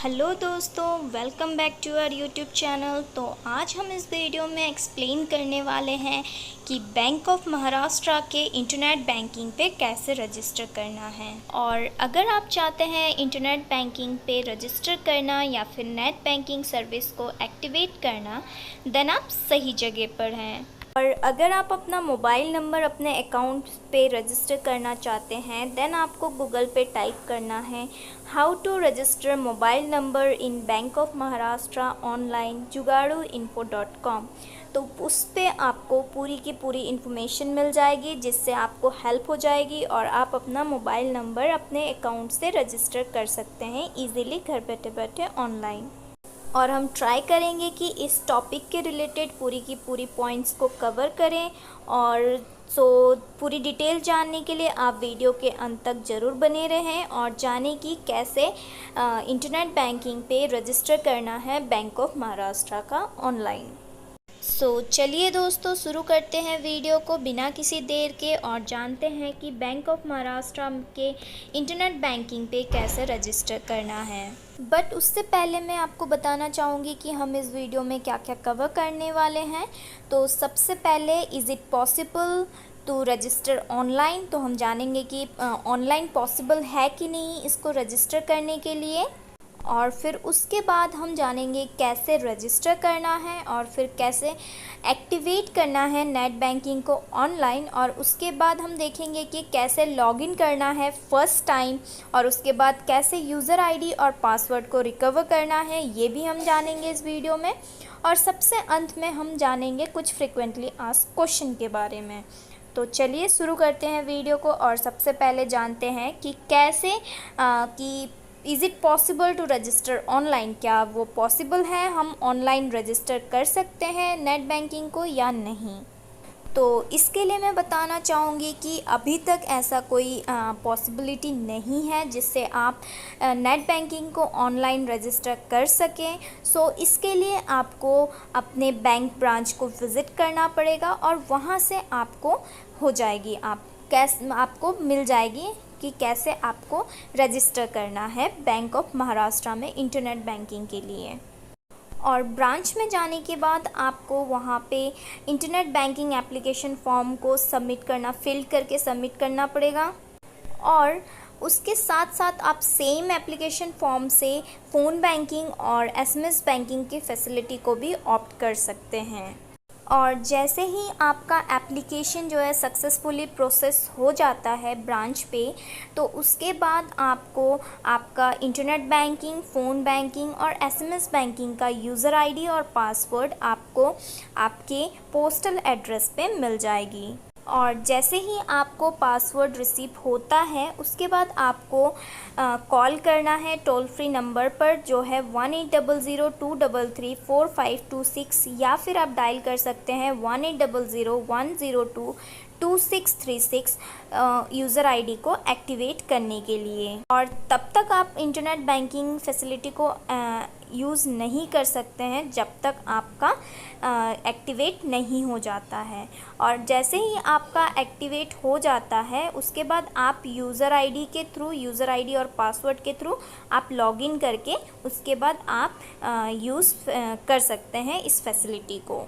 Hello दोस्तों, welcome back to our YouTube channel. तो आज हम इस वीडियो में एक्सप्लेन करने वाले हैं कि बैंक ऑफ महाराष्ट्र के इंटरनेट बैंकिंग पे कैसे रजिस्टर करना है। और अगर आप चाहते हैं इंटरनेट बैंकिंग पे रजिस्टर करना या फिर नेट बैंकिंग सर्विस को एक्टिवेट करना, देन आप सही जगह पर हैं। और अगर आप अपना मोबाइल नंबर अपने अकाउंट पे रजिस्टर करना चाहते हैं, देन आपको गूगल पे टाइप करना है how to register mobile number in Bank of Maharashtra online jugaadu.info.com। तो उस पर आपको पूरी की पूरी इन्फॉर्मेशन मिल जाएगी, जिससे आपको हेल्प हो जाएगी और आप अपना मोबाइल नंबर अपने अकाउंट से रजिस्टर कर सकते हैं ईज़िली घर बैठे बैठे ऑनलाइन। और हम ट्राई करेंगे कि इस टॉपिक के रिलेटेड पूरी की पूरी पॉइंट्स को कवर करें। और पूरी डिटेल जानने के लिए आप वीडियो के अंत तक ज़रूर बने रहें और जानें कि कैसे इंटरनेट बैंकिंग पे रजिस्टर करना है बैंक ऑफ महाराष्ट्र का ऑनलाइन। चलिए दोस्तों, शुरू करते हैं वीडियो को बिना किसी देर के और जानते हैं कि बैंक ऑफ महाराष्ट्र के इंटरनेट बैंकिंग पे कैसे रजिस्टर करना है। बट उससे पहले मैं आपको बताना चाहूँगी कि हम इस वीडियो में क्या क्या कवर करने वाले हैं। तो सबसे पहले, is it possible to register online. तो हम जानेंगे कि ऑनलाइन पॉसिबल है कि नहीं इसको रजिस्टर करने के लिए। और फिर उसके बाद हम जानेंगे कैसे रजिस्टर करना है और फिर कैसे एक्टिवेट करना है नेट बैंकिंग को ऑनलाइन। और उसके बाद हम देखेंगे कि कैसे लॉगिन करना है फ़र्स्ट टाइम, और उसके बाद कैसे यूज़र आईडी और पासवर्ड को रिकवर करना है, ये भी हम जानेंगे इस वीडियो में। और सबसे अंत में हम जानेंगे कुछ फ्रिक्वेंटली आस्क्ड क्वेश्चन के बारे में। तो चलिए शुरू करते हैं वीडियो को। और सबसे पहले जानते हैं कि कैसे कि is it possible to register online. क्या वो पॉसिबल है, हम ऑनलाइन रजिस्टर कर सकते हैं नेट बैंकिंग को या नहीं। तो इसके लिए मैं बताना चाहूँगी कि अभी तक ऐसा कोई पॉसिबिलिटी नहीं है जिससे आप नेट बैंकिंग को ऑनलाइन रजिस्टर कर सकें। इसके लिए आपको अपने बैंक ब्रांच को विज़िट करना पड़ेगा और वहाँ से आपको हो जाएगी, आपको मिल जाएगी कि कैसे आपको रजिस्टर करना है बैंक ऑफ महाराष्ट्र में इंटरनेट बैंकिंग के लिए। और ब्रांच में जाने के बाद आपको वहाँ पे इंटरनेट बैंकिंग एप्लीकेशन फॉर्म को फिल करके सबमिट करना पड़ेगा। और उसके साथ साथ आप सेम एप्लीकेशन फॉर्म से फ़ोन बैंकिंग और एसएमएस बैंकिंग की फैसिलिटी को भी ऑप्ट कर सकते हैं। और जैसे ही आपका एप्लीकेशन जो है सक्सेसफुली प्रोसेस हो जाता है ब्रांच पे, तो उसके बाद आपको आपका इंटरनेट बैंकिंग, फ़ोन बैंकिंग और एसएमएस बैंकिंग का यूज़र आईडी और पासवर्ड आपको आपके पोस्टल एड्रेस पे मिल जाएगी। और जैसे ही आपको पासवर्ड रिसीव होता है, उसके बाद आपको कॉल करना है टोल फ्री नंबर पर जो है 1800-233-4526, या फिर आप डायल कर सकते हैं 1800-102-2636 यूज़र आईडी को एक्टिवेट करने के लिए। और तब तक आप इंटरनेट बैंकिंग फैसिलिटी को यूज़ नहीं कर सकते हैं जब तक आपका एक्टिवेट नहीं हो जाता है। और जैसे ही आपका एक्टिवेट हो जाता है, उसके बाद आप यूज़र आईडी और पासवर्ड के थ्रू आप लॉगिन करके उसके बाद आप यूज़ कर सकते हैं इस फैसिलिटी को।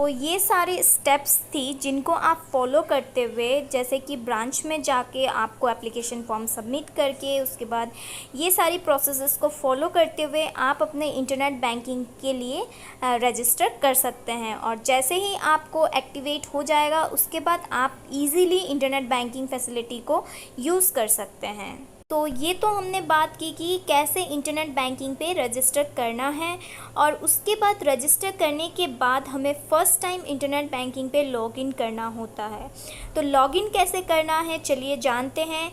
ये सारे स्टेप्स थी जिनको आप फॉलो करते हुए, जैसे कि ब्रांच में जाके आपको एप्लीकेशन फॉर्म सबमिट करके उसके बाद ये सारी प्रोसेसेस को फॉलो करते हुए आप अपने इंटरनेट बैंकिंग के लिए रजिस्टर कर सकते हैं। और जैसे ही आपको एक्टिवेट हो जाएगा, उसके बाद आप इजीली इंटरनेट बैंकिंग फैसिलिटी को यूज़ कर सकते हैं। तो ये तो हमने बात की कि कैसे इंटरनेट बैंकिंग पे रजिस्टर करना है। और उसके बाद रजिस्टर करने के बाद हमें फ़र्स्ट टाइम इंटरनेट बैंकिंग पे लॉगिन करना होता है। तो लॉगिन कैसे करना है, चलिए जानते हैं।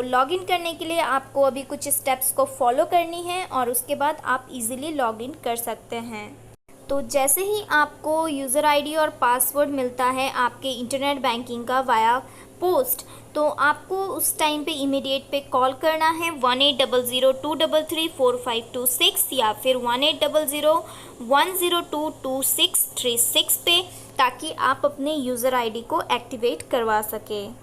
लॉगिन करने के लिए आपको अभी कुछ स्टेप्स को फॉलो करनी है और उसके बाद आप इजीली लॉगिन कर सकते हैं। तो जैसे ही आपको यूज़र आईडी और पासवर्ड मिलता है आपके इंटरनेट बैंकिंग का वाया पोस्ट, तो आपको उस टाइम पे इमीडिएट पे कॉल करना है 1800-233-4526 या फिर 1800-102-2636 पे, ताकि आप अपने यूज़र आईडी को एक्टिवेट करवा सकें।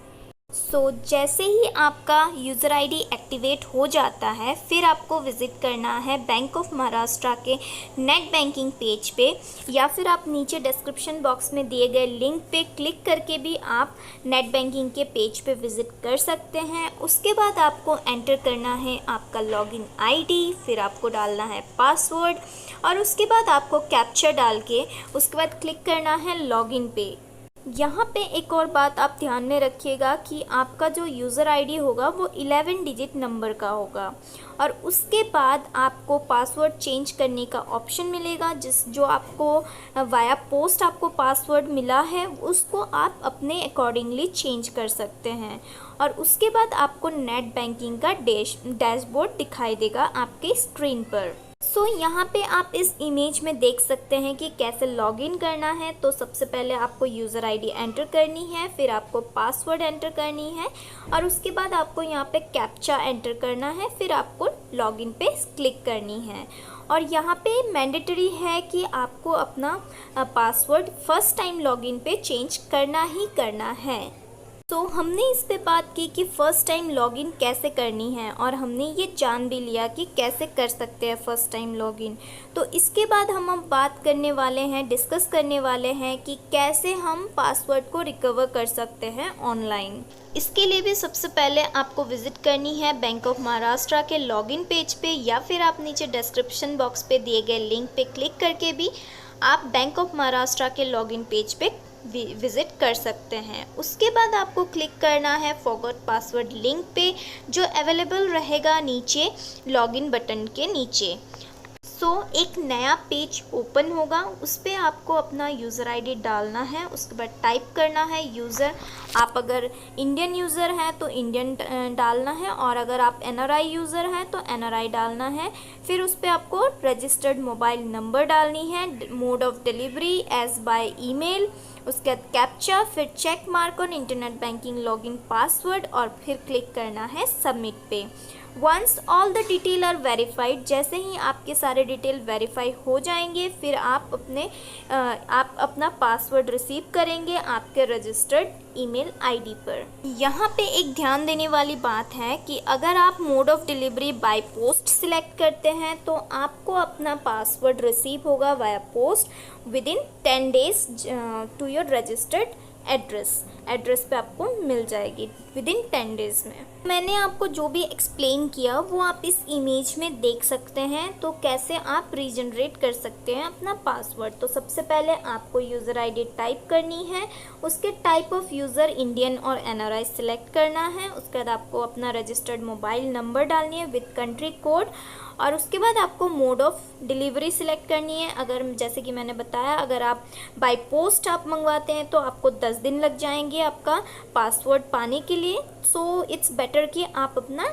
जैसे ही आपका यूज़र आईडी एक्टिवेट हो जाता है, फिर आपको विज़िट करना है बैंक ऑफ महाराष्ट्र के नेट बैंकिंग पेज पे, या फिर आप नीचे डिस्क्रिप्शन बॉक्स में दिए गए लिंक पे क्लिक करके भी आप नेट बैंकिंग के पेज पे विज़िट कर सकते हैं। उसके बाद आपको एंटर करना है आपका लॉगिन आईडी, फिर आपको डालना है पासवर्ड, और उसके बाद आपको कैप्चा डाल के उसके बाद क्लिक करना है लॉगिन पे। यहाँ पे एक और बात आप ध्यान में रखिएगा कि आपका जो यूज़र आईडी होगा वो 11 डिजिट नंबर का होगा, और उसके बाद आपको पासवर्ड चेंज करने का ऑप्शन मिलेगा। जो आपको वाया पोस्ट आपको पासवर्ड मिला है उसको आप अपने अकॉर्डिंगली चेंज कर सकते हैं, और उसके बाद आपको नेट बैंकिंग का डैशबोर्ड दिखाई देगा आपके स्क्रीन पर। यहाँ पे आप इस इमेज में देख सकते हैं कि कैसे लॉगिन करना है। तो सबसे पहले आपको यूज़र आईडी एंटर करनी है, फिर आपको पासवर्ड एंटर करनी है, और उसके बाद आपको यहाँ पे कैप्चा एंटर करना है, फिर आपको लॉगिन पे क्लिक करनी है। और यहाँ पे मैंडेटरी है कि आपको अपना पासवर्ड फर्स्ट टाइम लॉगिन पे चेंज करना ही करना है। हमने इस पे बात की कि फ़र्स्ट टाइम लॉगिन कैसे करनी है, और हमने ये जान भी लिया कि कैसे कर सकते हैं फ़र्स्ट टाइम लॉगिन। तो इसके बाद हम अब बात करने वाले हैं, डिस्कस करने वाले हैं कि कैसे हम पासवर्ड को रिकवर कर सकते हैं ऑनलाइन। इसके लिए भी सबसे पहले आपको विज़िट करनी है बैंक ऑफ महाराष्ट्र के लॉगिन पेज पे, या फिर आप नीचे डिस्क्रिप्शन बॉक्स पे दिए गए लिंक पे क्लिक करके भी आप बैंक ऑफ महाराष्ट्र के लॉगिन पेज पे विज़िट कर सकते हैं। उसके बाद आपको क्लिक करना है फॉरगॉट पासवर्ड लिंक पे, जो अवेलेबल रहेगा नीचे लॉगिन बटन के नीचे। एक नया पेज ओपन होगा, उस पर आपको अपना यूज़र आईडी डालना है। उसके बाद टाइप करना है यूज़र। आप अगर इंडियन यूज़र हैं तो इंडियन डालना है, और अगर आप एनआरआई यूज़र हैं तो एनआरआई डालना है। फिर उस पर आपको रजिस्टर्ड मोबाइल नंबर डालनी है, mode of delivery as by email, उसके बाद कैप्चा, फिर check mark on internet banking login password, और फिर क्लिक करना है सबमिट पे। Once all the detail are verified, जैसे ही आपके सारे डिटेल वेरीफाई हो जाएंगे, फिर आप अपना पासवर्ड रिसीव करेंगे आपके रजिस्टर्ड ईमेल आईडी पर। यहाँ पे एक ध्यान देने वाली बात है कि अगर आप mode of delivery by post select करते हैं तो आपको अपना पासवर्ड रिसीव होगा via post with in 10 days to your registered address पे आपको मिल जाएगी विद इन 10 डेज़ में। मैंने आपको जो भी एक्सप्लेन किया वो आप इस इमेज में देख सकते हैं। तो कैसे आप रीजनरेट कर सकते हैं अपना पासवर्ड। तो सबसे पहले आपको यूज़र आईडी टाइप करनी है, उसके टाइप ऑफ यूज़र इंडियन और एनआरआई सिलेक्ट करना है। उसके बाद आपको अपना रजिस्टर्ड मोबाइल नंबर डालनी है विद कंट्री कोड, और उसके बाद आपको मोड ऑफ डिलीवरी सिलेक्ट करनी है। अगर जैसे कि मैंने बताया, अगर आप बाय पोस्ट आप मंगवाते हैं तो आपको 10 दिन लग जाएंगे आपका पासवर्ड पाने के लिए। सो इट्स बेटर कि आप अपना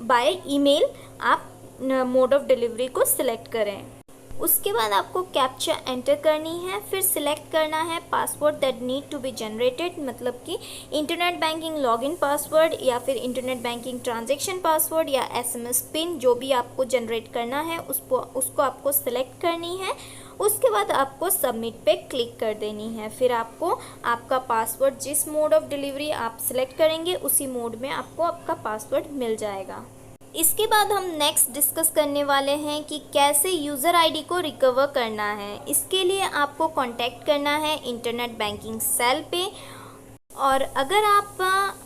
बाय ईमेल आप मोड ऑफ डिलीवरी को सिलेक्ट करें। उसके बाद आपको कैप्चा एंटर करनी है, फिर सिलेक्ट करना है password that need to be generated, मतलब कि इंटरनेट बैंकिंग लॉगिन पासवर्ड या फिर इंटरनेट बैंकिंग ट्रांजैक्शन पासवर्ड या एसएमएस पिन, जो भी आपको जनरेट करना है उसको आपको सिलेक्ट करनी है। उसके बाद आपको सबमिट पे क्लिक कर देनी है। फिर आपको आपका पासवर्ड जिस मोड ऑफ डिलीवरी आप सिलेक्ट करेंगे उसी मोड में आपको आपका पासवर्ड मिल जाएगा। इसके बाद हम नेक्स्ट डिस्कस करने वाले हैं कि कैसे यूज़र आईडी को रिकवर करना है। इसके लिए आपको कांटेक्ट करना है इंटरनेट बैंकिंग सेल पे, और अगर आप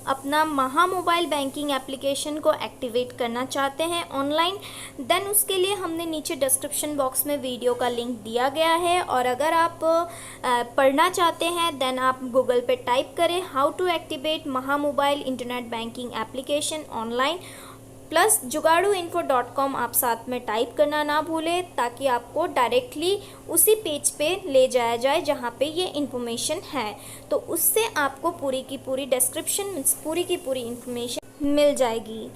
अपना महा मोबाइल बैंकिंग एप्लीकेशन को एक्टिवेट करना चाहते हैं ऑनलाइन, देन उसके लिए हमने नीचे डिस्क्रिप्शन बॉक्स में वीडियो का लिंक दिया गया है। और अगर आप पढ़ना चाहते हैं देन आप गूगल पे टाइप करें हाउ टू एक्टिवेट महा mobile internet banking application online, plus jugaduinfo.com आप साथ में टाइप करना ना भूलें, ताकि आपको डायरेक्टली उसी पेज पे ले जाया जाए जहाँ पे ये इन्फॉर्मेशन है। तो उससे आपको पूरी की पूरी डिस्क्रिप्शन, पूरी की पूरी इन्फॉर्मेशन मिल जाएगी।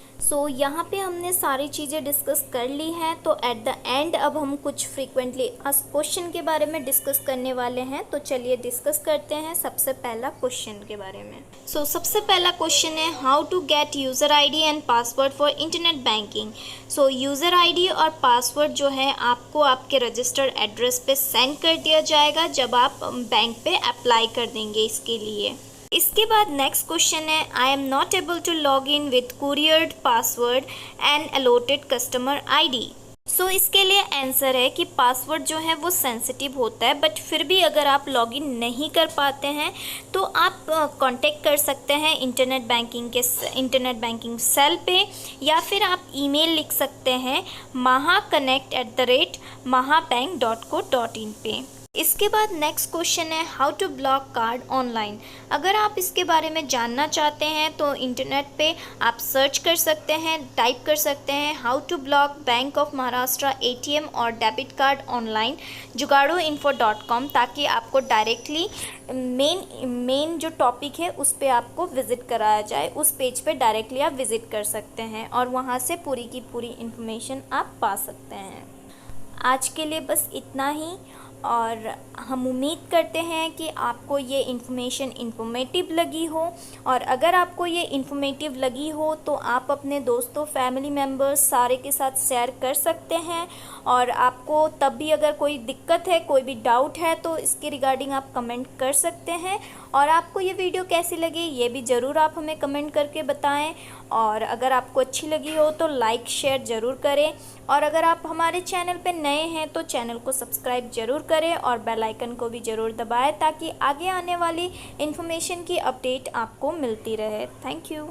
यहाँ पे हमने सारी चीज़ें डिस्कस कर ली हैं। तो एट द एंड अब हम कुछ फ्रीक्वेंटली आस्क्ड क्वेश्चन के बारे में डिस्कस करने वाले हैं। तो चलिए डिस्कस करते हैं सबसे पहला क्वेश्चन के बारे में। सबसे पहला क्वेश्चन है how to get user ID and password for internet banking. User ID और पासवर्ड जो है आपको आपके रजिस्टर्ड एड्रेस पे सेंड कर दिया जाएगा जब आप बैंक पे अप्लाई कर देंगे इसके लिए। इसके बाद नेक्स्ट क्वेश्चन है, I am not able to log in with couriered password and allotted customer ID. So इसके लिए आंसर है कि पासवर्ड जो है वो सेंसिटिव होता है, बट फिर भी अगर आप लॉगिन नहीं कर पाते हैं तो आप कांटेक्ट कर सकते हैं इंटरनेट बैंकिंग सेल पे, या फिर आप ईमेल लिख सकते हैं mahaconnect@mahabank.co.in पे। इसके बाद नेक्स्ट क्वेश्चन है, how to block card online. अगर आप इसके बारे में जानना चाहते हैं तो इंटरनेट पे आप सर्च कर सकते हैं, टाइप कर सकते हैं how to block Bank of Maharashtra ATM और डेबिट कार्ड ऑनलाइन jugadoinfo.com, ताकि आपको डायरेक्टली मेन जो टॉपिक है उस पे आपको विज़िट कराया जाए। उस पेज पे डायरेक्टली आप विज़िट कर सकते हैं और वहाँ से पूरी की पूरी इन्फॉर्मेशन आप पा सकते हैं। आज के लिए बस इतना ही, और हम उम्मीद करते हैं कि आपको ये इन्फॉर्मेशन इन्फॉर्मेटिव लगी हो। और अगर आपको ये इन्फॉर्मेटिव लगी हो तो आप अपने दोस्तों, फैमिली मेम्बर्स सारे के साथ शेयर कर सकते हैं। और आपको तब भी अगर कोई दिक्कत है, कोई भी डाउट है, तो इसके रिगार्डिंग आप कमेंट कर सकते हैं। और आपको ये वीडियो कैसी लगी ये भी ज़रूर आप हमें कमेंट करके बताएं। और अगर आपको अच्छी लगी हो तो लाइक शेयर ज़रूर करें। और अगर आप हमारे चैनल पे नए हैं तो चैनल को सब्सक्राइब ज़रूर करें और बेल आइकन को भी ज़रूर दबाएं, ताकि आगे आने वाली इन्फॉर्मेशन की अपडेट आपको मिलती रहे। Thank you.